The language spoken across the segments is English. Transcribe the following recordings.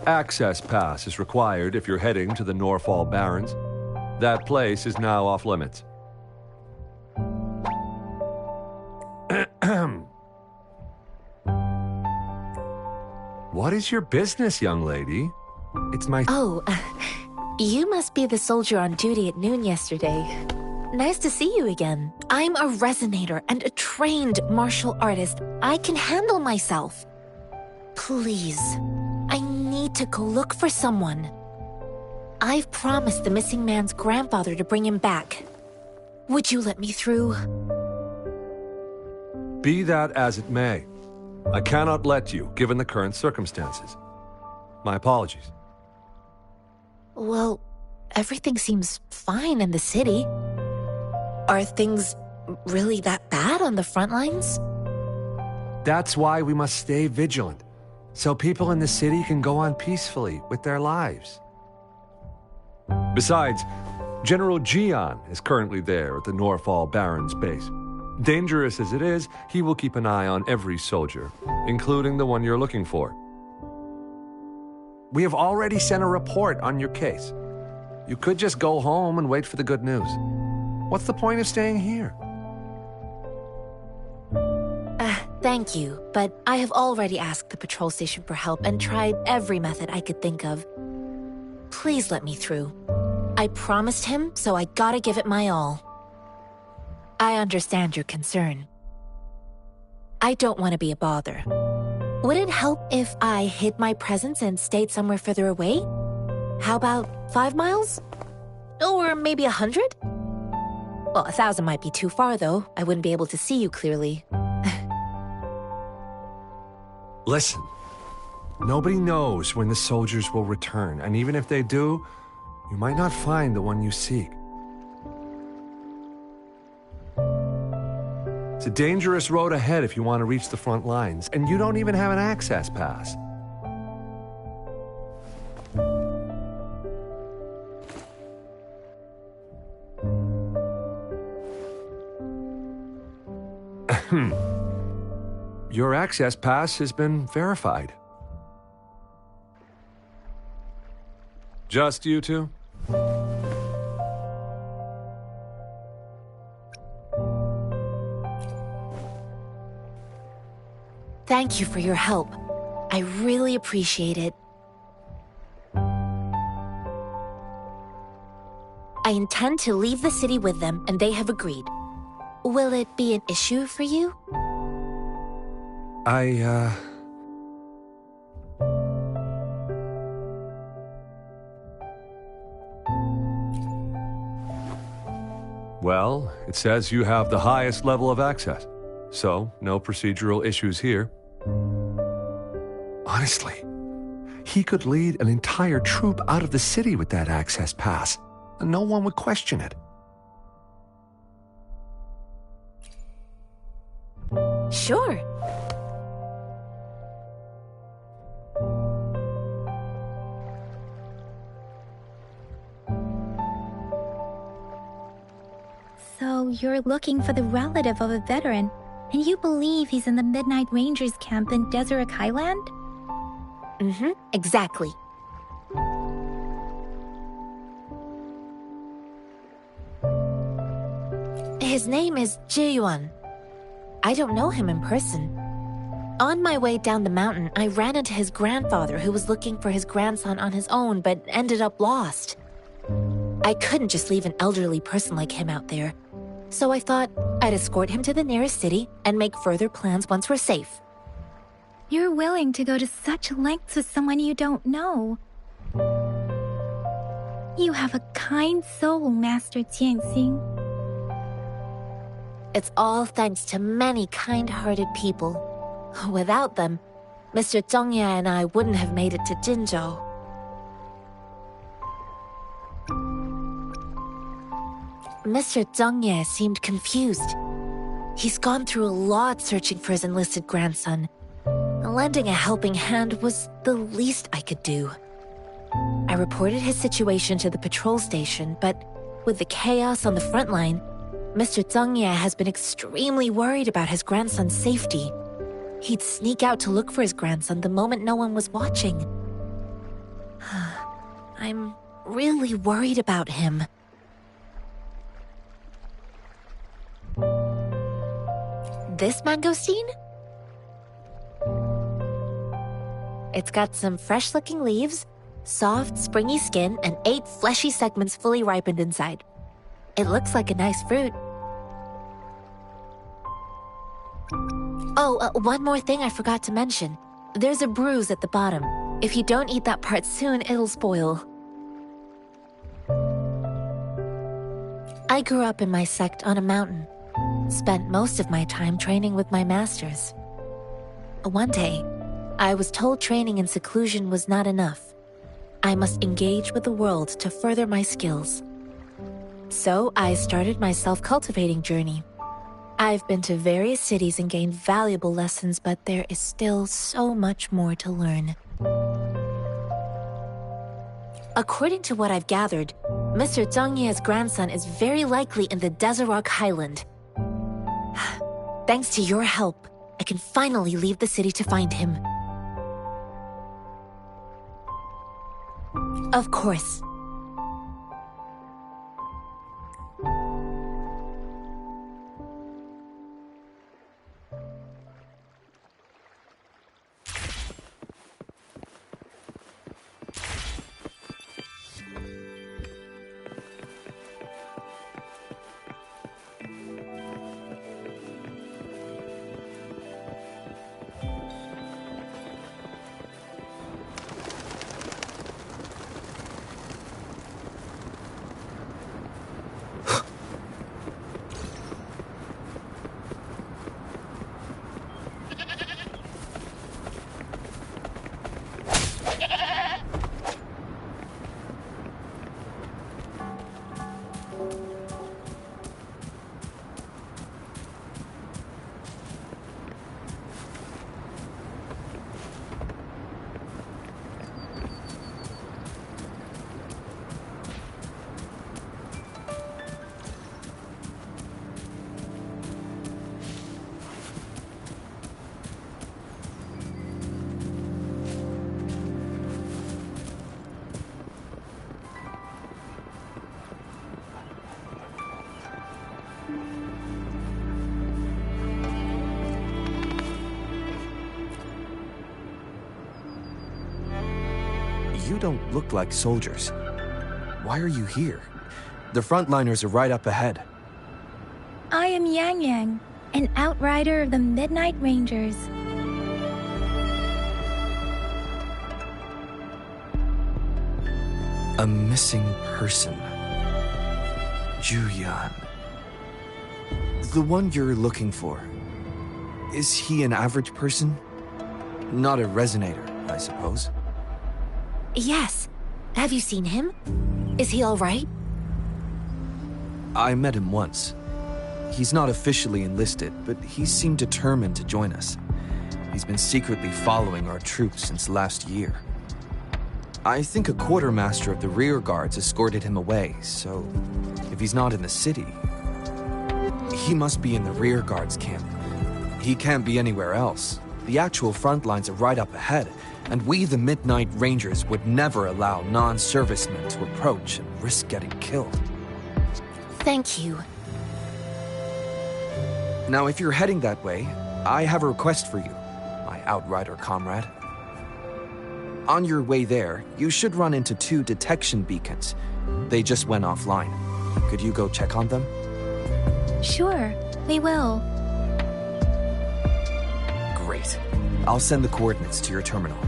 Access pass is required if you're heading to the Norfall Barrens. That place is now off limits. What is your business, young lady? It's my... Oh, you must be the soldier on duty at noon yesterday. Nice to see you again. I'm a resonator and a trained martial artist. I can handle myself. Please, I need to go look for someone. I've promised the missing man's grandfather to bring him back. Would you let me through? Be that as it may, I cannot let you, given the current circumstances. My apologies. Well, everything seems fine in the city. Are things really that bad on the front lines? That's why we must stay vigilant, so people in the city can go on peacefully with their lives. Besides, General Gian is currently there at the Norfall Barrens base. Dangerous as it is, he will keep an eye on every soldier, including the one you're looking for. We have already sent a report on your case. You could just go home and wait for the good news. What's the point of staying here? Thank you, but I have already asked the patrol station for help and tried every method I could think of. Please let me through. I promised him, so I gotta give it my all. I understand your concern. I don't want to be a bother. Would it help if I hid my presence and stayed somewhere further away? How about 5 miles? Or maybe 100? Well, 1,000 might be too far, though. I wouldn't be able to see you clearly. Listen, nobody knows when the soldiers will return, and even if they do, you might not find the one you seek. It's a dangerous road ahead if you want to reach the front lines, and you don't even have an access pass. Your access pass has been verified. Just you two? Thank you for your help. I really appreciate it. I intend to leave the city with them, and they have agreed. Will it be an issue for you? Well, it says you have the highest level of access, so no procedural issues here. Honestly, he could lead an entire troop out of the city with that access pass, and no one would question it. Sure. So you're looking for the relative of a veteran, and you believe he's in the Midnight Rangers camp in Deseret Highland? Mm-hmm, exactly. His name is Ji-yuan. I don't know him in person. On my way down the mountain, I ran into his grandfather who was looking for his grandson on his own but ended up lost. I couldn't just leave an elderly person like him out there, so I thought I'd escort him to the nearest city and make further plans once we're safe. You're willing to go to such lengths with someone you don't know. You have a kind soul, Master Jianxing. It's all thanks to many kind-hearted people. Without them, Mr. Zhongye and I wouldn't have made it to Jinzhou. Mr. Zhongye seemed confused. He's gone through a lot searching for his enlisted grandson. Lending a helping hand was the least I could do. I reported his situation to the patrol station, but with the chaos on the front line, Mr. Zhongye has been extremely worried about his grandson's safety. He'd sneak out to look for his grandson the moment no one was watching. I'm really worried about him. This mangosteen? It's got some fresh-looking leaves, soft, springy skin, and 8 fleshy segments fully ripened inside. It looks like a nice fruit. Oh, one more thing I forgot to mention. There's a bruise at the bottom. If you don't eat that part soon, it'll spoil. I grew up in my sect on a mountain. Spent most of my time training with my masters. One day, I was told training in seclusion was not enough. I must engage with the world to further my skills. So I started my self-cultivating journey. I've been to various cities and gained valuable lessons, but there is still so much more to learn. According to what I've gathered, Mr. Zhang Ye's grandson is very likely in the Desert Highland. Thanks to your help, I can finally leave the city to find him. Of course. You don't look like soldiers. Why are you here? The frontliners are right up ahead. I am Yang Yang, an outrider of the Midnight Rangers. A missing person. Juyan. The one you're looking for. Is he an average person? Not a resonator, I suppose. Yes. Have you seen him? Is he all right? I met him once. He's not officially enlisted, but he seemed determined to join us. He's been secretly following our troops since last year. I think a quartermaster of the rear guards escorted him away, so if he's not in the city, he must be in the rear guards camp. He can't be anywhere else. The actual front lines are right up ahead, and we, the Midnight Rangers, would never allow non-servicemen to approach and risk getting killed. Thank you. Now, if you're heading that way, I have a request for you, my outrider comrade. On your way there, you should run into 2 detection beacons. They just went offline. Could you go check on them? Sure, we will. Great. I'll send the coordinates to your terminal.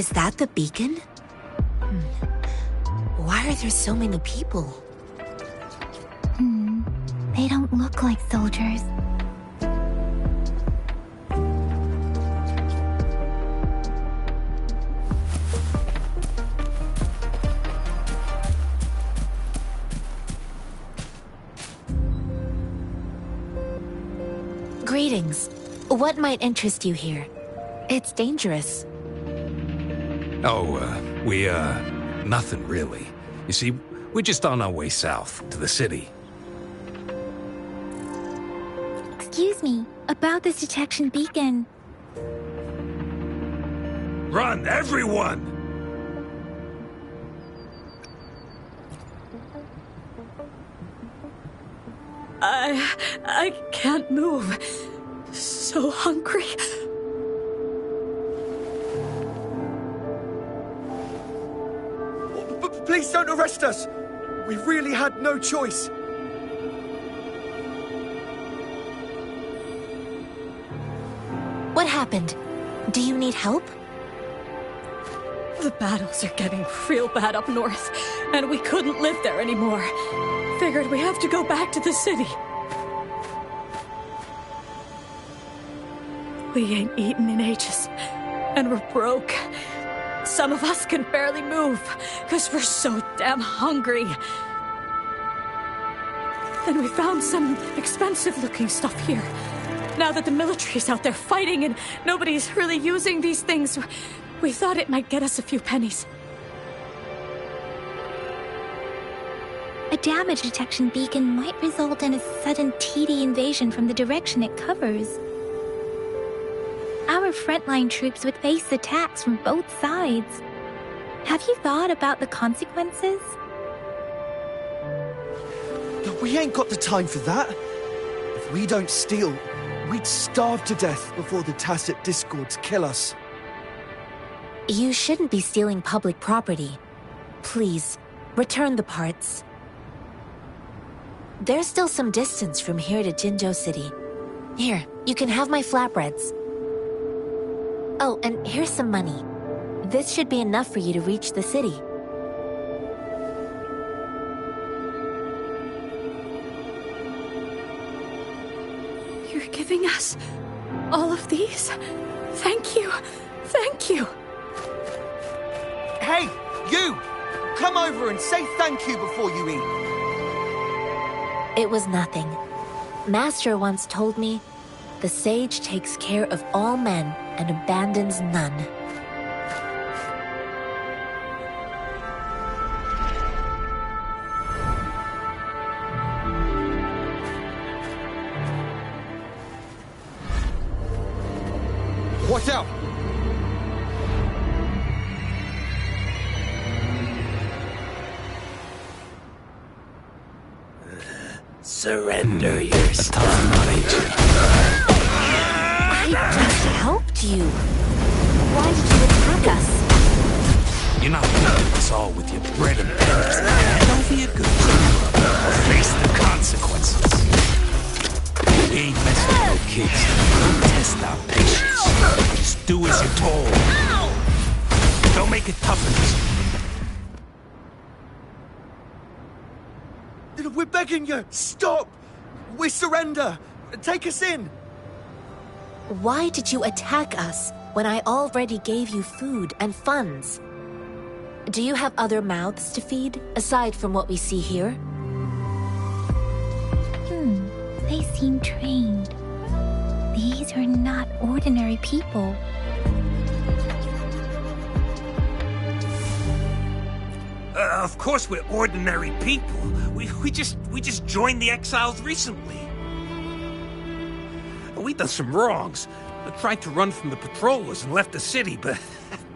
Is that the beacon? Why are there so many people? They don't look like soldiers. Greetings. What might interest you here? It's dangerous. Nothing really. You see, we're just on our way south to the city. Excuse me, about this detection beacon. Run, everyone! I can't move. So hungry. Please don't arrest us! We really had no choice. What happened? Do you need help? The battles are getting real bad up north, and we couldn't live there anymore. Figured we have to go back to the city. We ain't eaten in ages, and we're broke. Some of us can barely move, because we're so damn hungry. Then we found some expensive-looking stuff here. Now that the military's out there fighting and nobody's really using these things, we thought it might get us a few pennies. A damage detection beacon might result in a sudden TD invasion from the direction it covers. Our frontline troops would face attacks from both sides. Have you thought about the consequences? We ain't got the time for that. If we don't steal, we'd starve to death before the tacit discords kill us. You shouldn't be stealing public property. Please, return the parts. There's still some distance from here to Jinzhou City. Here, you can have my flatbreads. Oh, and here's some money. This should be enough for you to reach the city. You're giving us all of these? Thank you. Thank you. Hey, you! Come over and say thank you before you eat. It was nothing. Master once told me, the sage takes care of all men and abandons none. Watch out! Surrender your stuff, I just helped you. Why did you attack us? You're not leaving us all with your bread and pennies. Don't be a good kid. Face the consequences. We ain't messing with no kids. Don't test our patience. Just do as you're told. Don't make it tough on us. We're begging you! Stop! We surrender! Take us in! Why did you attack us when I already gave you food and funds? Do you have other mouths to feed, aside from what we see here? They seem trained. These are not ordinary people. Of course we're ordinary people. We just joined the exiles recently. We done some wrongs. I tried to run from the patrollers and left the city, but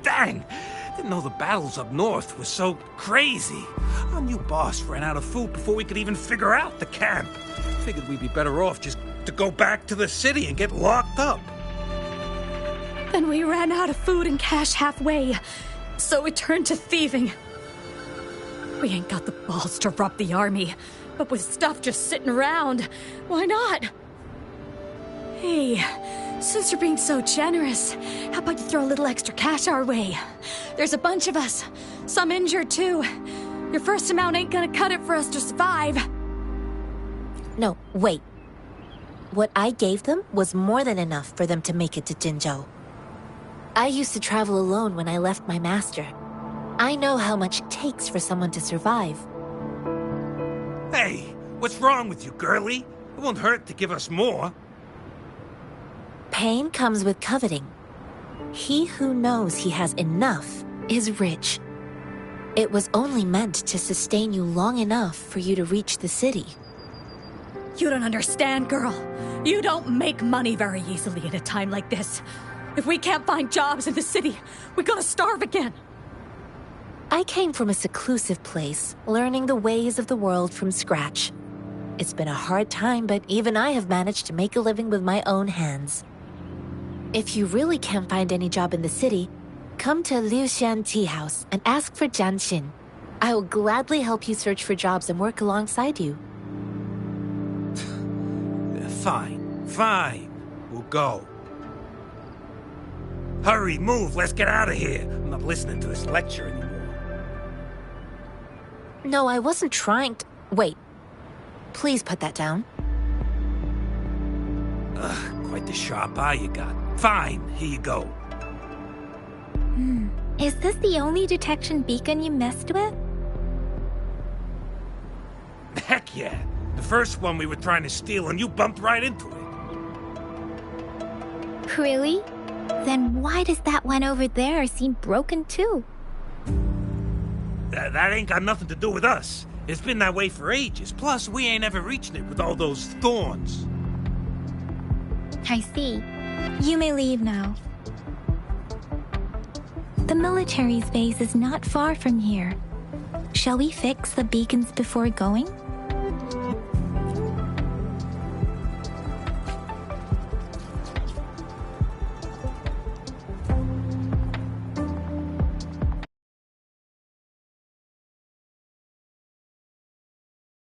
dang, didn't know the battles up north were so crazy. Our new boss ran out of food before we could even figure out the camp. Figured we'd be better off just to go back to the city and get locked up. Then we ran out of food and cash halfway, so we turned to thieving. We ain't got the balls to rob the army, but with stuff just sitting around, why not? Hey, Since you're being so generous, how about you throw a little extra cash our way? There's a bunch of us, some injured too. Your first amount ain't gonna cut it for us to survive. No, wait. What I gave them was more than enough for them to make it to Jinzhou. I used to travel alone when I left my master. I know how much it takes for someone to survive. Hey, what's wrong with you, girlie? It won't hurt to give us more. Pain comes with coveting. He who knows he has enough is rich. It was only meant to sustain you long enough for you to reach the city. You don't understand, girl. You don't make money very easily at a time like this. If we can't find jobs in the city, we're gonna starve again. I came from a seclusive place, learning the ways of the world from scratch. It's been a hard time, but even I have managed to make a living with my own hands. If you really can't find any job in the city, come to Liu Xian Tea House and ask for Jian Xin. I will gladly help you search for jobs and work alongside you. Fine. We'll go. Hurry, move, let's get out of here. I'm not listening to this lecture anymore. No, I wasn't trying to... Wait. Please put that down. Quite the sharp eye you got. Fine, here you go. Is this the only detection beacon you messed with? Heck yeah. The first one we were trying to steal and you bumped right into it. Really? Then why does that one over there seem broken too? That ain't got nothing to do with us. It's been that way for ages. Plus, we ain't ever reaching it with all those thorns. I see. You may leave now. The military's base is not far from here. Shall we fix the beacons before going?